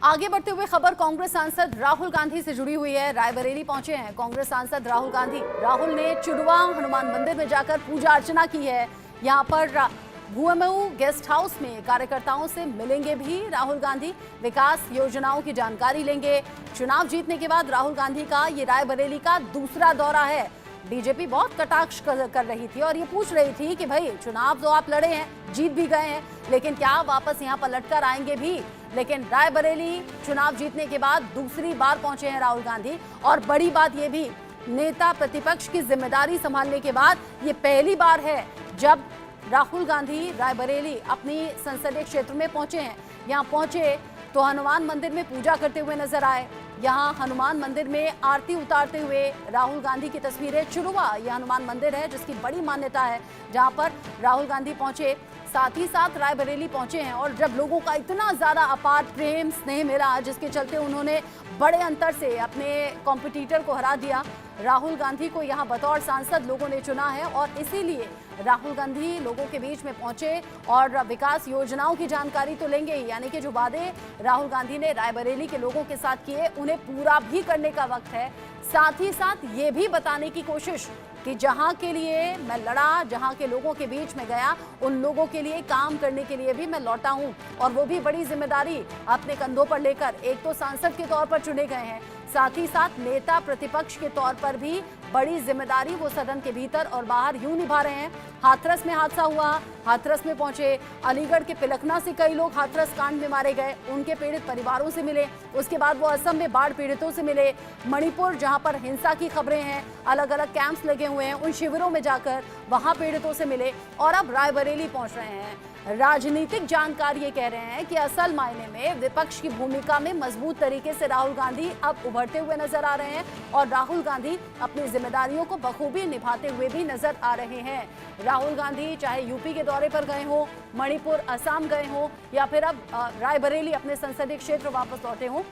आगे बढ़ते हुए खबर कांग्रेस सांसद राहुल गांधी से जुड़ी हुई है। रायबरेली पहुंचे हैं कांग्रेस सांसद राहुल गांधी। राहुल ने चुड़वा हनुमान मंदिर में जाकर पूजा अर्चना की है। यहां पर भूएमयू गेस्ट हाउस में कार्यकर्ताओं से मिलेंगे भी राहुल गांधी, विकास योजनाओं की जानकारी लेंगे। चुनाव जीतने के बाद राहुल गांधी का ये रायबरेली का दूसरा दौरा है। बीजेपी बहुत कटाक्ष कर रही थी और ये पूछ रही थी कि भाई चुनाव तो आप लड़े हैं, जीत भी गए हैं, लेकिन क्या वापस यहाँ पर लटकर आएंगे भी। लेकिन रायबरेली चुनाव जीतने के बाद दूसरी बार पहुंचे हैं राहुल गांधी। और बड़ी बात ये भी, नेता प्रतिपक्ष की जिम्मेदारी संभालने के बाद ये पहली बार है जब राहुल गांधी रायबरेली अपनी संसदीय क्षेत्र में पहुंचे हैं। यहाँ पहुंचे तो हनुमान मंदिर में पूजा करते हुए नजर आए। यहाँ हनुमान मंदिर में आरती उतारते हुए राहुल गांधी की तस्वीरें। चुड़वा यह हनुमान मंदिर है जिसकी बड़ी मान्यता है, जहाँ पर राहुल गांधी पहुंचे, साथ ही साथ रायबरेली पहुंचे हैं। और जब लोगों का इतना ज्यादा अपार प्रेम स्नेह मिला, जिसके चलते उन्होंने बड़े अंतर से अपने कॉम्पिटिटर को हरा दिया। राहुल गांधी को यहाँ बतौर सांसद लोगों ने चुना है और इसीलिए राहुल गांधी लोगों के बीच में पहुंचे और विकास योजनाओं की जानकारी तो लेंगे ही, यानी कि जो वादे राहुल गांधी ने रायबरेली के लोगों के साथ किए उन्हें पूरा भी करने का वक्त है। साथ ही साथ ये भी बताने की कोशिश कि जहां के लिए मैं लड़ा, जहां के लोगों के बीच में गया, उन लोगों के लिए काम करने के लिए भी मैं लौटा हूं। और वो भी बड़ी जिम्मेदारी अपने कंधों पर लेकर। एक तो सांसद के तौर पर चुने गए हैं, साथ ही साथ नेता प्रतिपक्ष के तौर पर भी बड़ी जिम्मेदारी वो सदन के भीतर और बाहर यूं निभा रहे हैं। हाथरस में हादसा हुआ, हाथरस में पहुंचे। अलीगढ़ के पिलखना से कई लोग हाथरस कांड में मारे गए, उनके पीड़ित परिवारों से मिले। उसके बाद वो असम में बाढ़ पीड़ितों से मिले। मणिपुर जहां पर हिंसा की खबरें हैं, अलग अलग कैंप्स लगे हुए हैं, उन शिविरों में जाकर वहां पीड़ितों से मिले। और अब रायबरेली पहुंच रहे हैं। राजनीतिक जानकार ये कह रहे हैं कि असल मायने में विपक्ष की भूमिका में मजबूत तरीके से राहुल गांधी अब उभरते हुए नजर आ रहे हैं और राहुल गांधी अपनी जिम्मेदारियों को बखूबी निभाते हुए भी नजर आ रहे हैं। राहुल गांधी चाहे यूपी के दौरे पर गए हों, मणिपुर, असम गए हों या फिर अब रायबरेली अपने संसदीय क्षेत्र वापस लौटे हों,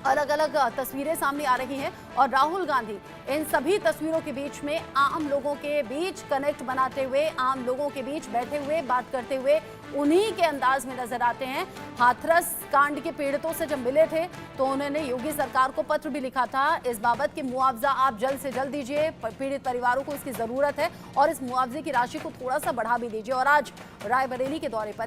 अलग अलग तस्वीरें सामने आ रही हैं। और राहुल गांधी इन सभी तस्वीरों के बीच में आम लोगों के बीच कनेक्ट बनाते हुए, आम लोगों के बीच बैठे हुए, बात करते हुए उन्हीं के अंदाज में नजर आते हैं। हाथरस कांड के पीड़ितों से जब मिले थे तो उन्होंने योगी सरकार को पत्र भी लिखा था इस बाबत कि मुआवजा आप जल्द से जल्द दीजिए, पीड़ित परिवारों को इसकी जरूरत है और इस मुआवजे की राशि को थोड़ा सा बढ़ा भी दीजिए। और आज रायबरेली के दौरे पर